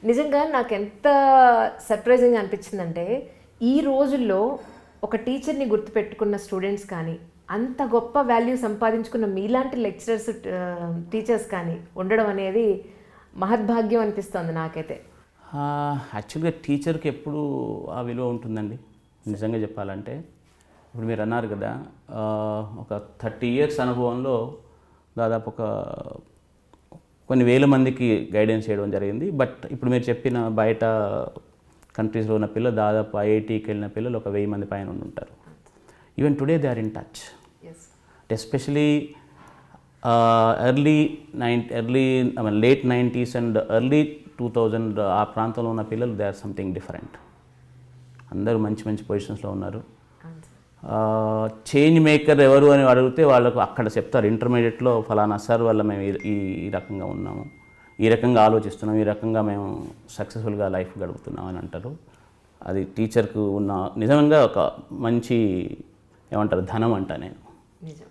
నిజంగా నాకు ఎంత సర్ప్రైజింగ్ అనిపించిందంటే ఈ రోజుల్లో ఒక టీచర్ని గుర్తుపెట్టుకున్న స్టూడెంట్స్ కానీ అంత గొప్ప వాల్యూ సంపాదించుకున్న మీలాంటి లెక్చరర్స్ టీచర్స్ కానీ ఉండడం అనేది మహద్భాగ్యం అనిపిస్తుంది నాకైతే. యాక్చువల్గా టీచర్కి ఎప్పుడు ఆ విలువ ఉంటుందండి నిజంగా చెప్పాలంటే. ఇప్పుడు మీరు అన్నారు కదా ఒక 30 years అనుభవంలో దాదాపు కొన్ని వేల మందికి గైడెన్స్ చేయడం జరిగింది. బట్ ఇప్పుడు మీరు చెప్పిన బయట కంట్రీస్లో ఉన్న పిల్లలు దాదాపు ఐఐటీకి వెళ్ళిన పిల్లలు ఒక 1000 మంది పైన ఉంటారు. Even today they are in touch. Especially late 90s and early 2000 ఆ ప్రాంతంలో ఉన్న పిల్లలు దే ఆర్ సంథింగ్ డిఫరెంట్. అందరూ మంచి మంచి పొజిషన్స్లో ఉన్నారు. చేంజ్ మేకర్ ఎవరు అని అడిగితే వాళ్ళకు అక్కడ చెప్తారు ఇంటర్మీడియట్లో ఫలానా సార్ వల్ల మేము ఈ రకంగా ఉన్నాము, ఈ రకంగా ఆలోచిస్తున్నాం, ఈ రకంగా మేము సక్సెస్ఫుల్గా లైఫ్ గడుపుతున్నాం అని అంటారు. అది టీచర్కు ఉన్న నిజంగా ఒక మంచి ఏమంటారు ధనం అంట నేను. నిజం.